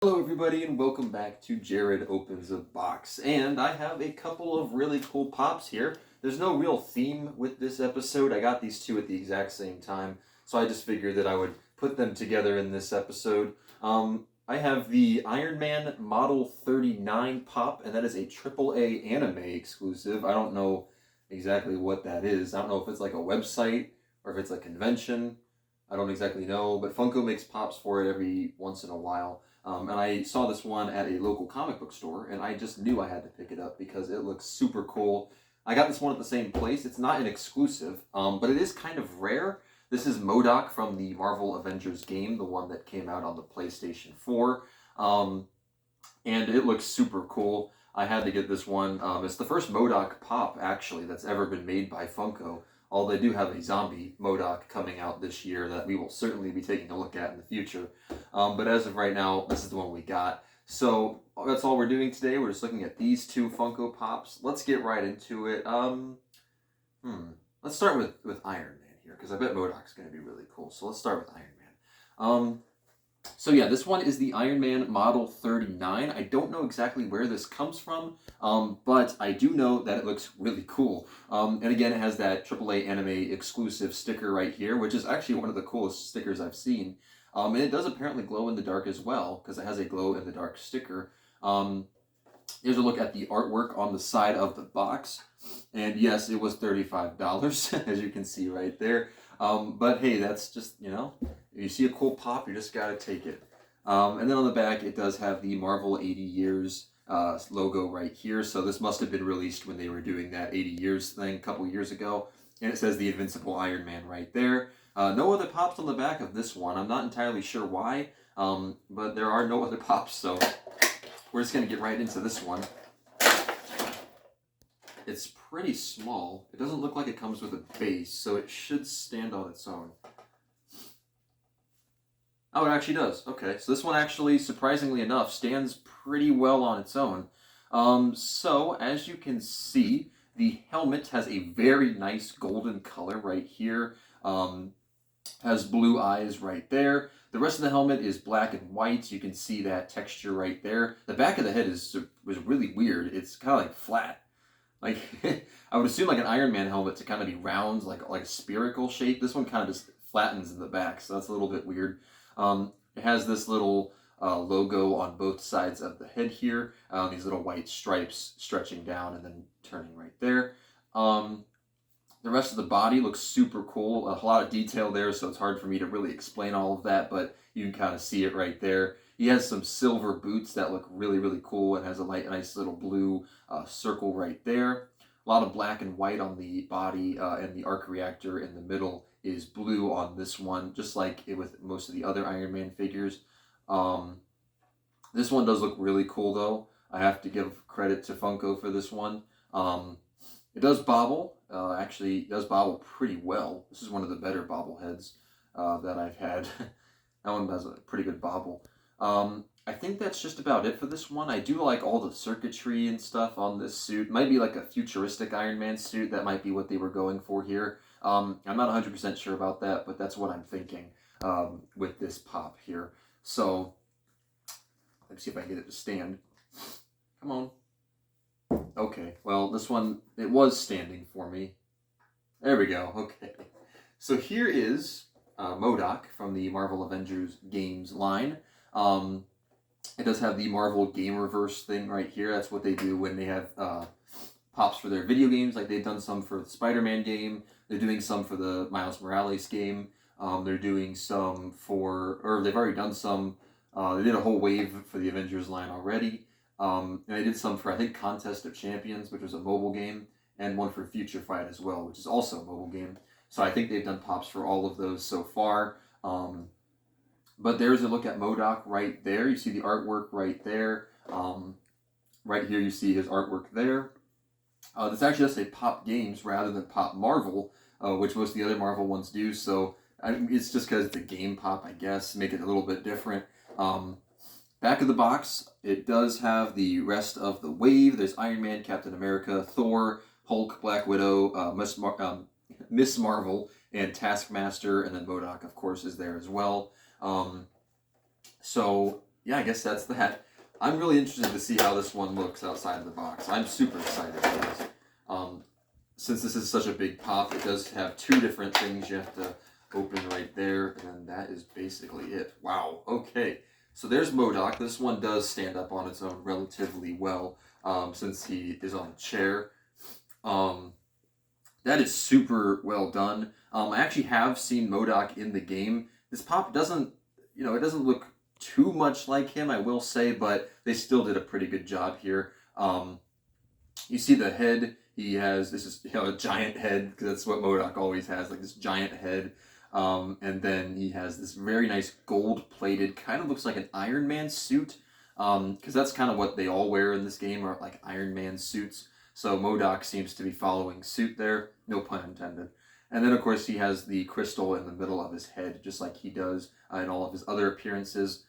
Hello everybody and welcome back to Jared Opens a Box. And I have a couple of really cool pops here. There's no real theme with this episode. I got these two at the exact same time, so I just figured that I would put them together in this episode. I have the Iron Man Model 39 pop, and that is a AAA anime exclusive. I don't know exactly what that is. I don't know if it's like a website or if it's a convention. I don't exactly know, but Funko makes pops for it every once in a while. And I saw this one at a local comic book store, and I just knew I had to pick it up because it looks super cool. I got this one at the same place. It's not an exclusive, but it is kind of rare. This is M.O.D.O.K from the Marvel Avengers game, the one that came out on the PlayStation 4. And it looks super cool. I had to get this one. It's the first M.O.D.O.K pop, actually, that's ever been made by Funko. Although they do have a zombie M.O.D.O.K coming out this year that we will certainly be taking a look at in the future. But as of right now, this is the one we got. So that's all we're doing today. We're just looking at these two Funko Pops. Let's get right into it. Let's start with Iron Man here, because I bet M.O.D.O.K's going to be really cool. So let's start with Iron Man. So yeah, this one is the Iron Man Model 39. I don't know exactly where this comes from, but I do know that it looks really cool. And again, it has that AAA anime exclusive sticker right here, which is actually one of the coolest stickers I've seen. And it does apparently glow in the dark as well, because it has a glow in the dark sticker. Here's a look at the artwork on the side of the box. And yes, it was $35, as you can see right there. But hey, that's just, you see a cool pop, you just gotta take it. And then on the back, it does have the Marvel 80 Years logo right here. So this must have been released when they were doing that 80 Years thing a couple years ago. And it says the Invincible Iron Man right there. No other pops on the back of this one. I'm not entirely sure why, but there are no other pops, so we're just going to get right into this one. It's pretty small. It doesn't look like it comes with a base, so it should stand on its own. Oh, it actually does. Okay, so this one actually, surprisingly enough, stands pretty well on its own. So, as you can see, the helmet has a very nice golden color right here. Has blue eyes right there. The rest of the helmet is black and white. You can see that texture right there. The back of the head was really weird. It's kind of like flat. Like, I would assume like an Iron Man helmet to kind of be round, like a spherical shape. This one kind of just flattens in the back, so that's a little bit weird. It has this little logo on both sides of the head here. These little white stripes stretching down and then turning right there. The rest of the body looks super cool. A lot of detail there, so it's hard for me to really explain all of that, but you can kind of see it right there. He has some silver boots that look really, really cool. It has a nice little blue circle right there. A lot of black and white on the body, and the arc reactor in the middle is blue on this one, just like it with most of the other Iron Man figures. This one does look really cool, though. I have to give credit to Funko for this one. It does bobble. Actually, it does bobble pretty well. This is one of the better bobbleheads that I've had. That one has a pretty good bobble. I think that's just about it for this one. I do like all the circuitry and stuff on this suit. It might be like a futuristic Iron Man suit. That might be what they were going for here. I'm not 100% sure about that, but that's what I'm thinking with this pop here. So, let's see if I can get it to stand. Come on. Okay, well, this one, it was standing for me. There we go, okay. So here is M.O.D.O.K from the Marvel Avengers games line. It does have the Marvel Game Reverse thing right here. That's what they do when they have pops for their video games. Like they've done some for the Spider-Man game. They're doing some for the Miles Morales game. They're doing some or they've already done some. They did a whole wave for the Avengers line already. And they did some for, I think, Contest of Champions, which was a mobile game, and one for Future Fight as well, which is also a mobile game. So I think they've done pops for all of those so far. But there's a look at M.O.D.O.K right there. You see the artwork right there. Right here you see his artwork there. This actually does say Pop Games rather than Pop Marvel, which most of the other Marvel ones do. So it's just because it's a game pop, I guess, make it a little bit different. Back of the box, it does have the rest of the wave. There's Iron Man, Captain America, Thor, Hulk, Black Widow, Miss Marvel, and Taskmaster, and then M.O.D.O.K, of course, is there as well. So yeah, I guess that's that. I'm really interested to see how this one looks outside of the box. I'm super excited for this. Um, since this is such a big pop, it does have two different things you have to open right there, and that is basically it. Wow, okay. So there's M.O.D.O.K. This one does stand up on its own relatively well, since he is on a chair. Um, that is super well done. I actually have seen M.O.D.O.K. in the game. This pop doesn't, it doesn't look too much like him, I will say, but they still did a pretty good job here. You see the head. He has this is a giant head because that's what M.O.D.O.K. always has, like this giant head. And then he has this very nice gold plated, kind of looks like an Iron Man suit. Because that's kind of what they all wear in this game are like Iron Man suits. So M.O.D.O.K. seems to be following suit there, no pun intended. And then of course he has the crystal in the middle of his head, just like he does in all of his other appearances.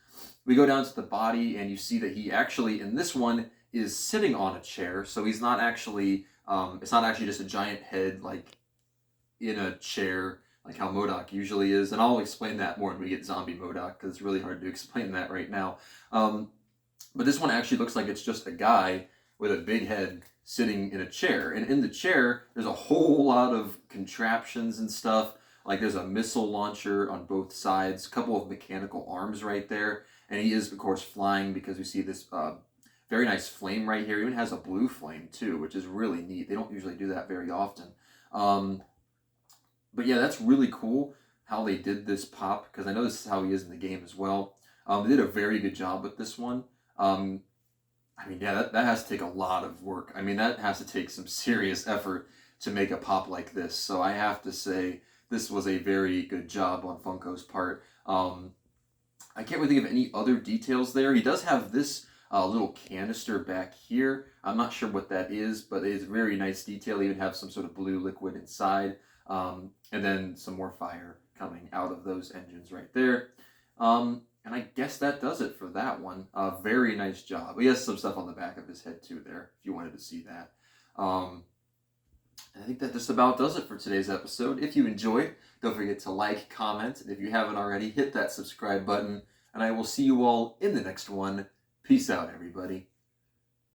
We go down to the body, and you see that he actually in this one is sitting on a chair, so he's not actually. It's not actually just a giant head like in a chair like how M.O.D.O.K. usually is, and I'll explain that more when we get zombie M.O.D.O.K. because it's really hard to explain that right now. But this one actually looks like it's just a guy with a big head sitting in a chair, and in the chair there's a whole lot of contraptions and stuff. Like there's a missile launcher on both sides, a couple of mechanical arms right there, and he is of course flying because we see this very nice flame right here. It even has a blue flame too, which is really neat. They don't usually do that very often. Um, but yeah, that's really cool how they did this pop, because I know this is how he is in the game as well. They did a very good job with this one. Um, I mean, yeah, that has to take a lot of work. I mean, that has to take some serious effort to make a pop like this. So I have to say this was a very good job on Funko's part. I can't really think of any other details there. He does have this little canister back here. I'm not sure what that is, but it is very nice detail. He would have some sort of blue liquid inside, and then some more fire coming out of those engines right there. And I guess that does it for that one. Very nice job. He has some stuff on the back of his head too there, if you wanted to see that. I think that just about does it for today's episode. If you enjoyed, don't forget to like, comment, and if you haven't already, hit that subscribe button. And I will see you all in the next one. Peace out, everybody.